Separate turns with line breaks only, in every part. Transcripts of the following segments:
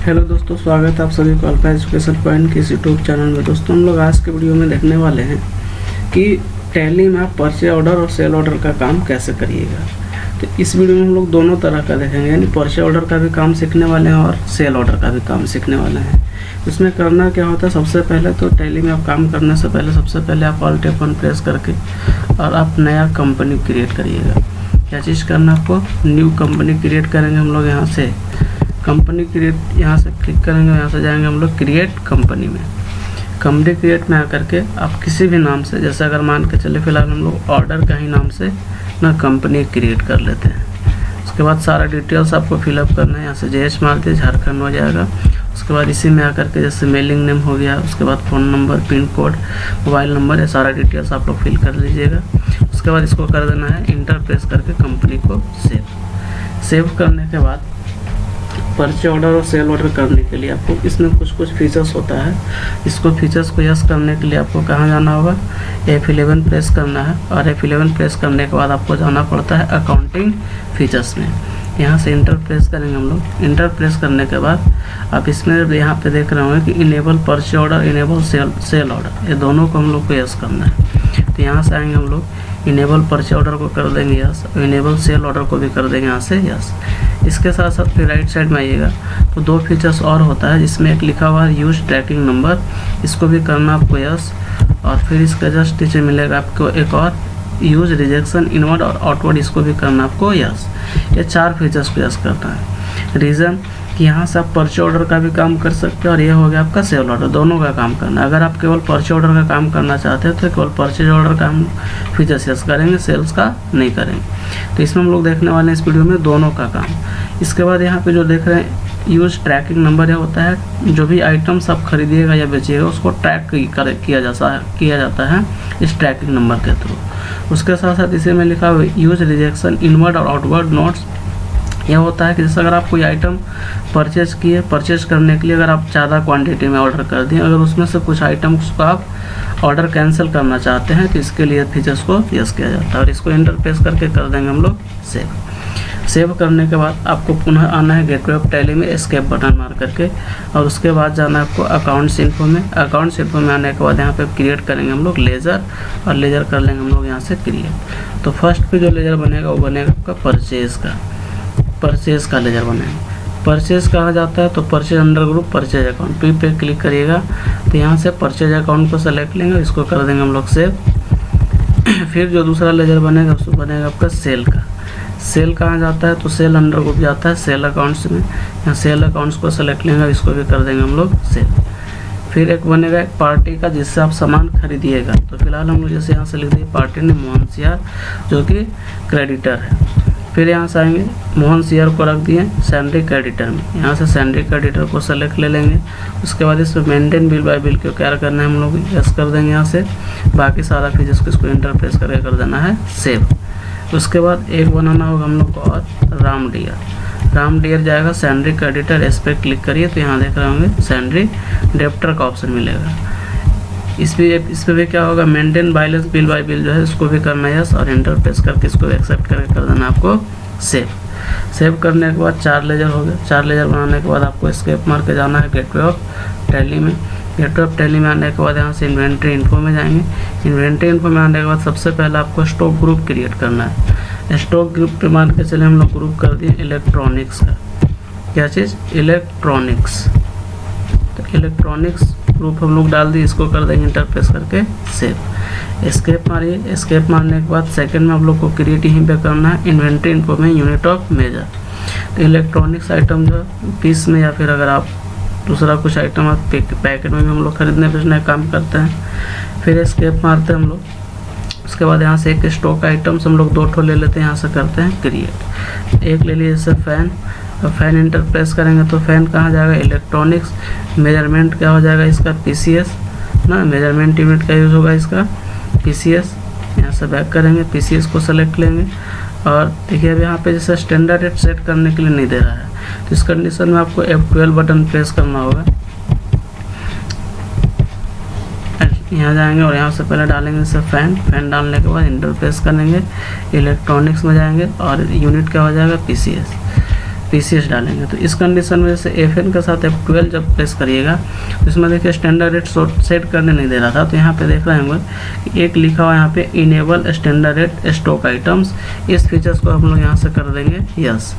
Hello दोस्तों, स्वागत है आप सभी को अल्फा एजुकेशन पॉइंट के इस यूट्यूब चैनल में। दोस्तों हम लोग आज के वीडियो में देखने वाले हैं कि टैली में आप परचेज ऑर्डर और सेल ऑर्डर का काम कैसे करिएगा। तो इस वीडियो में हम लोग दोनों तरह का देखेंगे, यानी परचेज ऑर्डर का भी काम सीखने वाले हैं और सेल ऑर्डर का भी काम सीखने वाले हैं। इसमें करना क्या होता है, सबसे पहले तो टैली में आप काम करने से पहले सबसे पहले आप ऑल्ट F1 प्रेस करके और आप नया कंपनी क्रिएट करिएगा। क्या चीज़ करना, आपको न्यू कंपनी क्रिएट करेंगे हम लोग। यहाँ से कंपनी क्रिएट, यहाँ से क्लिक करेंगे, यहाँ से जाएंगे हम लोग क्रिएट कंपनी में। कंपनी क्रिएट में आकर के आप किसी भी नाम से, जैसे अगर मान के चले फिलहाल हम लोग ऑर्डर का ही नाम से ना कंपनी क्रिएट कर लेते हैं। उसके बाद सारा डिटेल्स आपको फिलअप करना है। यहाँ से JH मार दिए, झारखंड हो जाएगा। उसके बाद इसी में आकर के जैसे मेलिंग नेम हो गया, उसके बाद phone number, pin code, mobile number, ये सारा डिटेल्स आप लोग फिल कर लीजिएगा। उसके बाद इसको कर देना है इंटर प्रेस करके कंपनी को सेव करने के बाद परचेज ऑर्डर और सेल ऑर्डर करने के लिए आपको इसमें कुछ फीचर्स होता है। इसको फीचर्स को यस करने के लिए आपको कहाँ जाना होगा, F11 प्रेस करना है। और F11 प्रेस करने के बाद आपको जाना पड़ता है अकाउंटिंग फीचर्स में। यहाँ से इंटर प्रेस करेंगे हम लोग। इंटर प्रेस करने के बाद आप इसमें यहाँ पे देख रहे होंगे कि enable purchase order, enable sell order, ये दोनों को हम लोग को यस करना है। तो यहाँ से आएंगे हम लोग, इनेबल परचेज ऑर्डर को कर देंगे यस, और इनेबल सेल ऑर्डर को भी कर देंगे यहाँ से यस। इसके साथ साथ फिर राइट साइड में आइएगा तो दो फीचर्स और होता है, जिसमें एक लिखा हुआ है यूज ट्रैकिंग नंबर, इसको भी करना आपको यस। और फिर इसका जस्ट नीचे मिलेगा आपको एक और यूज रिजेक्शन इनवर्ड और आउटवर्ड, इसको भी करना आपको यस। ये चार फीचर्स को यस करना है। रीज़न कि यहाँ से आप परचेज ऑर्डर का भी काम कर सकते हैं और ये हो गया आपका सेल ऑर्डर, दोनों का काम करना है। अगर आप केवल परचेज ऑर्डर का काम करना चाहते हैं तो केवल परचेज ऑर्डर का हम फीचर्स यस करेंगे, सेल्स का नहीं करेंगे। तो इसमें हम लोग देखने वाले हैं इस वीडियो में दोनों का काम। इसके बाद यहाँ पे जो देख रहे हैं यूज ट्रैकिंग नंबर, यह होता है जो भी आइटम्स आप खरीदिएगा या बेचिएगा उसको ट्रैक किया जाता है इस ट्रैकिंग नंबर के थ्रू। उसके साथ साथ इसी में लिखा हुआ यूज रिजेक्शन इनवर्ड और आउटवर्ड नोट्स, यह होता है कि जैसे अगर आप कोई आइटम परचेज करने के लिए अगर आप ज़्यादा क्वांटिटी में ऑर्डर कर दिए, अगर उसमें से कुछ आइटम्स को आप ऑर्डर कैंसिल करना चाहते हैं तो इसके लिए फीचर्स को यस किया जाता है। और इसको इंटर प्रेस करके कर देंगे हम लोग सेव करने के बाद आपको पुनः आना है गेटवे ऑफ टैली में, एस्केप बटन मार करके, और उसके बाद जाना है आपको अकाउंट्स इन्फो में। अकाउंट्स इन्फो में आने के बाद यहाँ पे क्रिएट करेंगे हम लोग लेजर, और लेजर कर लेंगे हम लोग यहाँ से क्रिएट। तो फर्स्ट पे जो लेजर बनेगा वो बनेगा आपका परचेज का लेजर बनेगा। परचेज कहाँ जाता है तो purchase under group purchase account पे क्लिक करिएगा। तो यहाँ से परचेज अकाउंट को सेलेक्ट लेंगे, इसको कर देंगे हम लोग सेव। फिर जो दूसरा लेजर बनेगा उसको बनेगा आपका सेल का। सेल कहाँ जाता है तो सेल अंडर ग्रुप जाता है सेल अकाउंट्स में। यहाँ सेल अकाउंट्स को सेलेक्ट लेंगे, इसको भी कर देंगे हम लोग सेल। फिर एक बनेगा एक पार्टी का, जिससे आप सामान खरीदिएगा। तो फिलहाल हम लोग जैसे यहाँ से लिख दिए पार्टी ने मोहन सियार, जो कि क्रेडिटर है। फिर यहाँ से आएंगे मोहन सियार को रख दिए सैलरी क्रेडिटर में। यहाँ से सैलरी क्रेडिटर को सेलेक्ट ले लेंगे। उसके बाद इसमें मेंटेन बिल बाय बिल को क्या करना है हम लोग यस कर देंगे यहाँ से। बाकी सारा फीचर्स को इसको इंटर प्रेस करके कर देना है सेव। उसके बाद एक बनाना होगा हम लोग को और राम डियर जाएगा सैलरी क्रेडिटर, इस पर क्लिक करिए तो यहाँ देख रहे होंगे सैलरी डेप्टर का ऑप्शन मिलेगा। इस पर भी क्या होगा, maintain balance bill bye bill जो है इसको भी करना है यस, और इंटर प्रेस करके इसको एक्सेप्ट करके कर देना आपको सेव करने के बाद चार लेजर हो गए। चार लेजर बनाने के बाद आपको एस्केप मार के जाना है गेटवे ऑफ टैली में। गेटवे ऑफ टैली में आने के बाद यहाँ से इन्वेंट्री इन्फो में जाएंगे। इन्वेंट्री इन्फो में आने के बाद सबसे पहले आपको स्टॉक ग्रुप क्रिएट करना है। स्टॉक ग्रुप पे मान के चले हम लोग ग्रुप कर दिए इलेक्ट्रॉनिक्स का। क्या चीज़, इलेक्ट्रॉनिक्स। तो इलेक्ट्रॉनिक्स ग्रुप हम लोग डाल दिए, इसको कर देंगे इंटर प्रेस करके सेव। एस्केप मारिए। एस्केप मारने के बाद सेकंड में आप लोग को क्रिएट यहीं पे करना है इन्वेंट्री इन्फो में यूनिट ऑफ मेजर। तो इलेक्ट्रॉनिक्स आइटम जो पीस में, या फिर अगर आप दूसरा कुछ आइटम आप पैकेट में भी हम लोग खरीदने बेचने का काम करते हैं। फिर एस्केप मारते हैं हम लोग। उसके बाद यहाँ से एक स्टॉक आइटम्स हम लोग 2 ले लेते हैं, यहाँ से करते हैं क्रिएट। एक ले लिए जैसे फैन इंटर प्रेस करेंगे तो फैन कहाँ जाएगा, इलेक्ट्रॉनिक्स। मेजरमेंट क्या हो जाएगा इसका, PCS ना, मेजरमेंट यूनिट का यूज़ होगा इसका PCS। यहाँ से बैक करेंगे, PCS को सेलेक्ट लेंगे। और देखिए अब यहाँ पे जैसे स्टैंडर्ड रेट सेट करने के लिए नहीं दे रहा है, तो इस कंडीशन में आपको F12 बटन प्रेस करना होगा। यहाँ जाएंगे और यहाँ से पहले डालेंगे जैसे फैन डालने के बाद इंटर प्रेस करेंगे, इलेक्ट्रॉनिक्स में जाएंगे और यूनिट क्या हो जाएगा, PCS। पीसीएस डालेंगे। तो इस कंडीशन में जैसे FN के साथ F12 जब प्रेस करिएगा तो इसमें देखिए स्टैंडर्ड रेट सेट करने नहीं दे रहा था, तो यहाँ पे देख रहे होंगे कि एक लिखा हुआ यहाँ पे enable standard rate stock items, इस फीचर्स को हम लोग यहाँ से कर देंगे यस।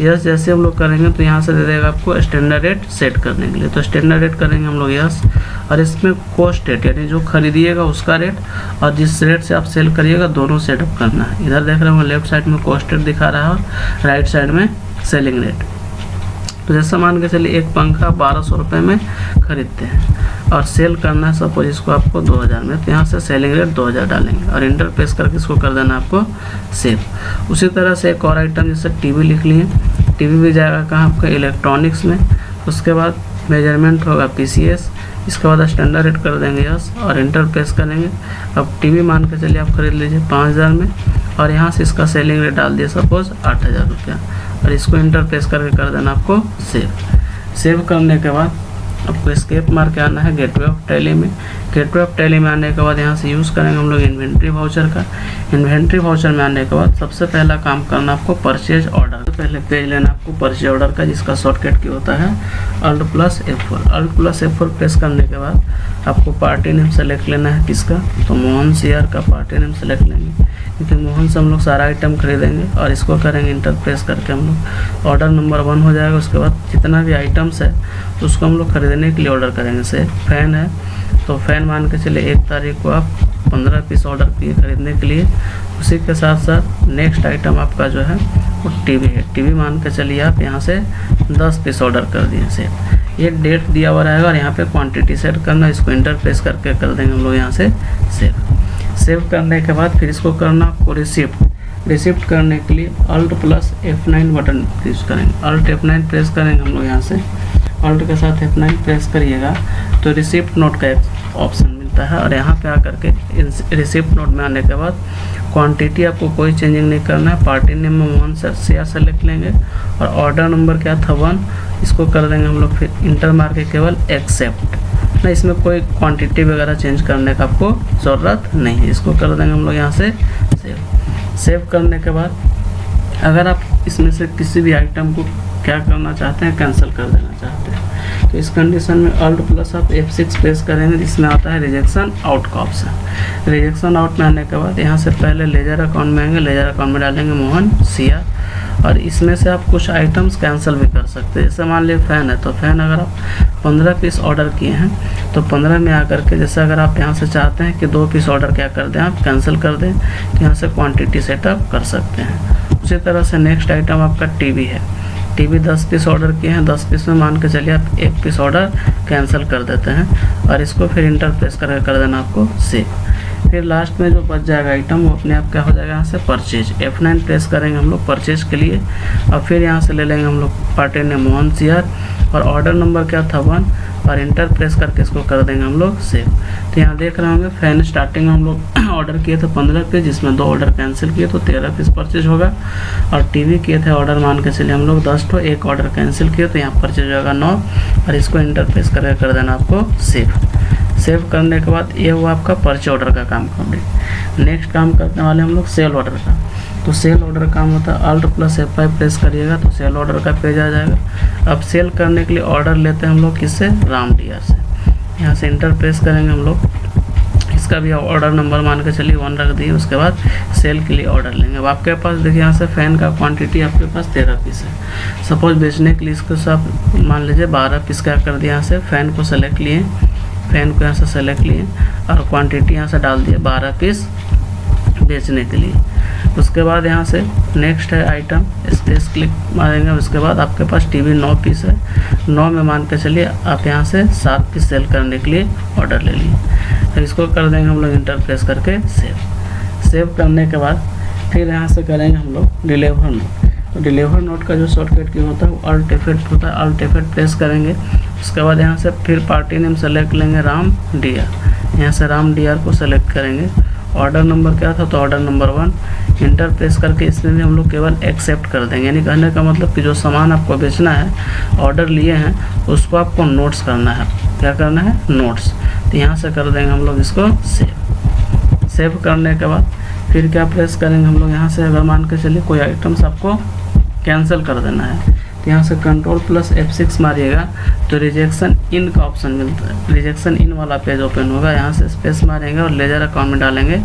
जैसे हम लोग करेंगे तो यहाँ से दे देगा आपको स्टैंडर्ड रेट सेट करने के लिए, तो स्टैंडर्ड रेट करेंगे हम लोग यस। और इसमें कॉस्ट रेट यानी जो खरीदिएगा उसका रेट और जिस रेट से आप सेल करिएगा दोनों सेटअप करना है। इधर देख रहे होंगे लेफ्ट साइड में कॉस्ट रेट दिखा रहा है और राइट साइड में सेलिंग रेट। तो जैसा मान के चलिए एक पंखा 1200 रुपये में खरीदते हैं और सेल करना है सपोज इसको आपको 2000 में, तो यहाँ से सेलिंग रेट 2000 डालेंगे और इंटर प्रेस करके इसको कर देना आपको सेव। उसी तरह से एक और आइटम जैसे टीवी लिख लिए, टीवी भी जाएगा कहाँ आपका इलेक्ट्रॉनिक्स में, उसके बाद मेजरमेंट होगा पीसीएस, इसके बाद स्टैंडर्ड रेट कर देंगे यस और इंटर प्रेस करेंगे। अब टीवी मान के चलिए आप खरीद लीजिए 5000 में और यहाँ से इसका सेलिंग रेट डाल दिए सपोज 8000 रुपया और इसको इंटर प्रेस करके कर देना आपको सेव। सेव करने के बाद आपको एस्केप मार के आना है गेटवे ऑफ टैली में। गेटवे ऑफ टैली में आने के बाद यहाँ से यूज़ करेंगे हम लोग इन्वेंट्री वाउचर का। इन्वेंट्री वाउचर में आने के बाद सबसे पहला काम करना आपको परचेज ऑर्डर, तो पहले पेज लेना आपको परचेज ऑर्डर का, जिसका शॉर्टकट की होता है Alt+F4। Alt+F4 प्रेस करने के बाद आपको पार्टी नेम सेलेक्ट लेना है किसका, तो मोहन सीआर का पार्टी नेम सेलेक्ट लेंगे, क्योंकि मोहन से हम लोग सारा आइटम खरीदेंगे और इसको करेंगे इंटर प्रेस करके हम लोग ऑर्डर नंबर 1 हो जाएगा। उसके बाद जितना भी आइटम्स है उसको हम लोग खरीदने के लिए ऑर्डर करेंगे। से फैन है तो फैन मान के चलिए 1 तारीख को आप 15 पीस ऑर्डर किए खरीदने के लिए। उसी के साथ साथ नेक्स्ट आइटम आपका जो है वो टीवी है, टीवी मान के चलिए आप यहाँ से 10 पीस ऑर्डर कर दिए से। ये डेट दिया हुआ रहेगा और यहाँ पे क्वांटिटी सेट करना, इसको इंटर प्रेस करके कर देंगे हम लोग यहाँ से सेव। सेव करने के बाद फिर इसको करना आपको रिसिप्ट करने के लिए Alt+F9 बटन यूज़ करेंगे। Alt F9 प्रेस करेंगे हम लोग यहाँ से, Alt के साथ F9 प्रेस करिएगा तो रिसिप्ट नोट का एक ऑप्शन मिलता है और यहाँ पे आकर के रिसिप्ट नोट में आने के बाद क्वांटिटी आपको कोई चेंजिंग नहीं करना है। पार्टी नेम में मोहन सीआर सेलेक्ट लेंगे और ऑर्डर नंबर क्या था 1, इसको कर देंगे हम लोग फिर इंटर मार के केवल एक्सेप्ट ना, इसमें कोई क्वांटिटी वगैरह चेंज करने का आपको ज़रूरत नहीं है। इसको कर देंगे हम लोग यहाँ से सेव करने के बाद अगर आप इसमें से किसी भी आइटम को क्या करना चाहते हैं, कैंसिल कर देना चाहते हैं, तो इस कंडीशन में Alt+ आप F6 प्रेस करेंगे, जिसमें आता है रिजेक्शन आउट का ऑप्शन। रिजेक्शन आउट में आने के बाद यहाँ से पहले लेजर अकाउंट में आएंगे, लेजर अकाउंट में डालेंगे मोहन सीआर और इसमें से आप कुछ आइटम्स कैंसिल भी कर सकते हैं। जैसे मान लीजिए फ़ैन है तो फ़ैन अगर आप 15 पीस ऑर्डर किए हैं तो 15 में आकर के जैसे अगर आप यहाँ से चाहते हैं कि 2 पीस ऑर्डर क्या कर दें, आप कैंसिल कर दें, तो यहाँ से क्वांटिटी सेटअप कर सकते हैं। उसी तरह से नेक्स्ट आइटम आपका टीवी है, टीवी 10 पीस ऑर्डर किए हैं, 10 पीस में मान के चलिए आप 1 पीस ऑर्डर कैंसिल कर देते हैं और इसको फिर इंटर प्रेस करके कर देना आपको सेव। फिर लास्ट में जो बच जाएगा आइटम वो अपने आप क्या हो जाएगा, यहाँ से परचेज F9 प्रेस करेंगे हम लोग परचेज के लिए और फिर यहाँ से ले लेंगे हम लोग पार्टी नेम मोहन सीआर और ऑर्डर नंबर क्या था 1 और इंटर प्रेस करके इसको कर देंगे हम लोग सेव। तो यहाँ देख रहे होंगे फैन स्टार्टिंग हम लोग ऑर्डर किए थे 15 पीस, जिसमें 2 ऑर्डर कैंसिल किए तो 13 पीस परचेज होगा और टीवी किए थे ऑर्डर मान के चलिए हम लोग 10 तो 1 ऑर्डर कैंसिल किए तो यहाँ परचेज होगा 9 और इसको इंटर प्रेस करके कर देना आपको सेव। सेव करने के बाद ये हुआ आपका परचेज ऑर्डर का काम कंप्लीट। नेक्स्ट काम करने वाले हम लोग सेल ऑर्डर का। तो सेल ऑर्डर काम होता है Alt+F5 प्रेस करिएगा तो सेल ऑर्डर का पेज आ जाएगा। अब सेल करने के लिए ऑर्डर लेते हैं हम लोग किससे, राम डीआर से। यहाँ से इंटर प्रेस करेंगे हम लोग, इसका भी ऑर्डर नंबर मान के चलिए 1 रख दिए। उसके बाद सेल के लिए ऑर्डर लेंगे। अब आपके पास देखिए यहाँ से फ़ैन का क्वांटिटी आपके पास 13 पीस है। सपोज बेचने के लिए इसको सब मान लीजिए 12 पीस क्या कर दिया, यहाँ से फ़ैन को सेलेक्ट लिए, फ़ैन को यहाँ से सेलेक्ट लिए और क्वांटिटी यहाँ से डाल दिए 12 पीस बेचने के लिए। उसके बाद यहाँ से नेक्स्ट है आइटम, स्पेस क्लिक मारेंगे। उसके बाद आपके पास टीवी 9 पीस है, 9 में मान के चलिए आप यहाँ से 7 पीस सेल करने के लिए ऑर्डर ले लिए। तो इसको कर देंगे हम लोग इंटर प्रेस करके सेव करने के बाद फिर यहाँ से करेंगे हम लोग डिलीवर नोट। तो डिलीवर नोट का जो शॉर्टकट की होता है वो Alt+F8 होता है, Alt+F8 प्रेस करेंगे। उसके बाद यहाँ से फिर पार्टी नेम सेलेक्ट लेंगे राम डीआर, यहाँ से राम डीआर को सेलेक्ट करेंगे। ऑर्डर नंबर क्या था, तो ऑर्डर नंबर 1 इंटर प्रेस करके इसमें भी हम लोग केवल एक्सेप्ट कर देंगे। यानी कहने का मतलब कि जो सामान आपको बेचना है, ऑर्डर लिए हैं, उसको आपको नोट्स करना है। क्या करना है, नोट्स। तो यहाँ से कर देंगे हम लोग इसको सेव करने के बाद फिर क्या प्रेस करेंगे हम लोग, यहाँ से अगर मान के चलिए कोई आइटम्स आपको कैंसिल कर देना है, तो यहाँ से कंट्रोल प्लस F6 मारिएगा तो रिजेक्शन इन का ऑप्शन मिलता है, रिजेक्शन इन वाला पेज ओपन होगा। यहाँ से स्पेस मारेंगे और लेजर अकाउंट में डालेंगे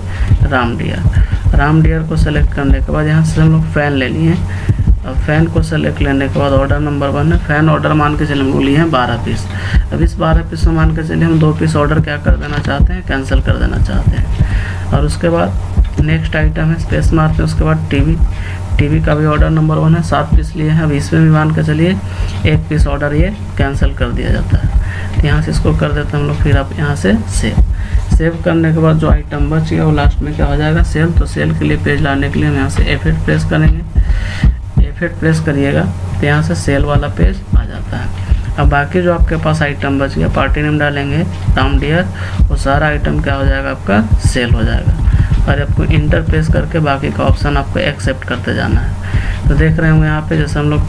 राम डियर को सेलेक्ट करने के बाद यहाँ से हम लोग फ़ैन ले लिए। अब फ़ैन को सेलेक्ट लेने के बाद ऑर्डर नंबर 1 है, फ़ैन ऑर्डर मान के चलिए हम लोग लिए हैं 12 पीस। अब इस 12 पीस में मान के चलिए हम 2 पीस ऑर्डर क्या कर देना चाहते हैं, कैंसिल कर देना चाहते हैं। और उसके बाद नेक्स्ट आइटम है, स्पेस मारते हैं। उसके बाद टीवी का भी ऑर्डर नंबर 1 है, 7 पीस लिए हैं। अब इसमें भी मान के चलिए 1 पीस ऑर्डर ये कैंसिल कर दिया जाता है। तो यहाँ से इसको कर देते हैं हम लोग। फिर आप यहाँ से सेव करने के बाद जो आइटम बच गया वो लास्ट में क्या हो जाएगा, सेल। तो सेल के लिए पेज लाने के लिए हम यहाँ से F8 प्रेस करेंगे। F8 प्रेस करिएगा तो यहाँ से सेल वाला पेज आ जाता है। अब बाकी जो आपके पास आइटम बच गया, पार्टी नेम डालेंगे राम डियर, वो सारा आइटम क्या हो जाएगा, आपका सेल हो जाएगा। और आपको इंटर प्रेस करके बाकी का ऑप्शन आपको एक्सेप्ट करते जाना है। तो देख रहे होंगे यहाँ पे जैसे हम लोग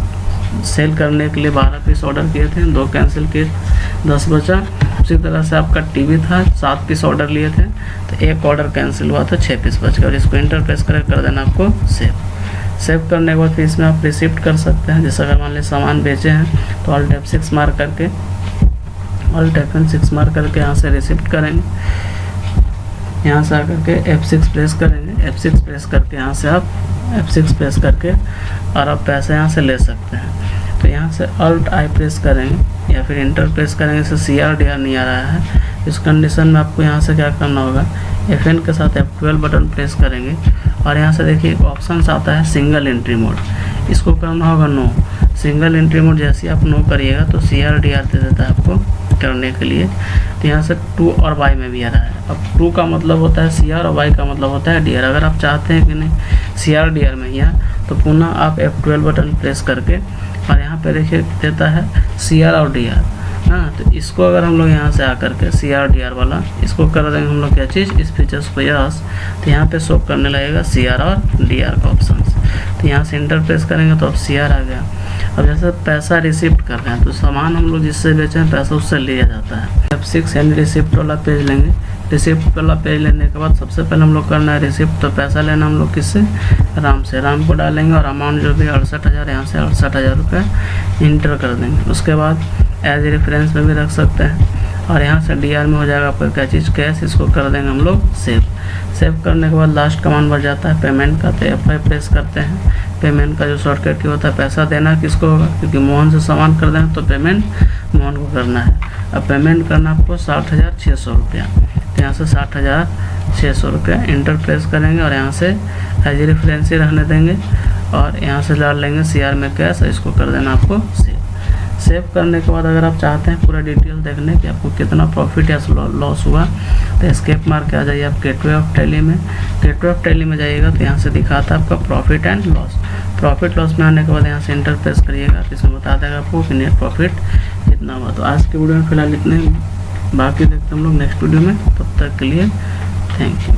सेल करने के लिए 12 पीस ऑर्डर किए थे, 2 कैंसिल किए, 10 बचा। उसी तरह से आपका टीवी था, 7 पीस ऑर्डर लिए थे तो 1 ऑर्डर कैंसिल हुआ तो 6 पीस बच गए। और इसको इंटर प्रेस करके कर देना आपको सेव करने के बाद फिर इसमें आप रिसिप्ट कर सकते हैं। जैसे अगर मान लीजिए सामान बेचे हैं तो ऑल्ट F6 मार करके यहाँ से रिसिप्ट करेंगे। यहाँ से आकर के F6 प्रेस करेंगे। F6 प्रेस करके यहाँ से आप F6 प्रेस करके और आप पैसे यहाँ से ले सकते हैं। तो यहाँ से Alt I प्रेस करेंगे या फिर इंटर प्रेस करेंगे। इससे CRDR नहीं आ रहा है, इस कंडीशन में आपको यहाँ से क्या करना होगा, FN के साथ F12 बटन प्रेस करेंगे और यहाँ से देखिए एक ऑप्शन आता है सिंगल एंट्री मोड, इसको करना होगा नो। सिंगल एंट्री मोड जैसे ही आप नो करिएगा तो CRDR दे देता है आपको करने के लिए। तो यहाँ से टू और वाई में भी आ रहा है। अब टू का मतलब होता है CR और वाई का मतलब होता है DR। अगर आप चाहते हैं कि नहीं CRDR में ही तो पुनः आप F12 बटन प्रेस करके और यहाँ पे देखिए देता है CR और DR। हाँ, तो इसको अगर हम लोग यहाँ से आकर के CRDR वाला इसको कर देंगे हम लोग क्या चीज़, इस फीचर्स को यस, तो यहाँ पे शो करने लगेगा CR और DR का ऑप्शन। तो यहाँ से इंटर प्रेस करेंगे तो अब CR आ गया। अब जैसे पैसा रिसिप्ट कर रहे हैं तो सामान हम लोग जिससे बेचे हैं पैसा उससे लिया जाता है। F6 यानी रिसिप्ट वाला पेज लेंगे। रिसिप्ट वाला पेज लेने के बाद सबसे पहले हम लोग करना है रिसिप्ट। तो पैसा लेना हम लोग किससे, राम से। राम को डालेंगे और अमाउंट जो भी 68,000, यहाँ से 68,000 रुपये इंटर कर देंगे। उसके बाद एज रेफरेंस में भी रख सकते हैं और यहाँ से DR में हो जाएगा आपका क्या चीज़, कैश। इसको कर देंगे हम लोग सेव करने के बाद लास्ट कमांड बढ़ जाता है पेमेंट का। तो F5 प्रेस करते हैं। पेमेंट का जो शॉर्टकट की होता है, पैसा देना किसको होगा, क्योंकि मोहन से सामान कर देंगे तो पेमेंट मोहन को करना है। अब पेमेंट करना आपको 60,600 रुपया। तो यहाँ से 60,600 रुपया इंटर प्रेस करेंगे और यहाँ से एज रेफरेंस ही रहने देंगे और यहाँ से डाल लेंगे CR में कैश। इसको कर देना आपको सेव करने के बाद अगर आप चाहते हैं पूरा डिटेल देखने कि आपको कितना प्रॉफिट या लॉस हुआ तो एस्केप मार के आ जाइए आप गेटवे ऑफ टैली में। गेटवे ऑफ टैली में जाइएगा तो यहाँ से दिखाता है आपका profit and loss. Profit loss में आने के बाद यहाँ से इंटर प्रेस करिएगा तो इसमें बता देगा आपको कि नेट प्रॉफिट कितना हुआ। तो आज के वीडियो में फिलहाल इतने, बाकी देखते हैं हम लोग नेक्स्ट वीडियो में। तब तक के लिए थैंक यू।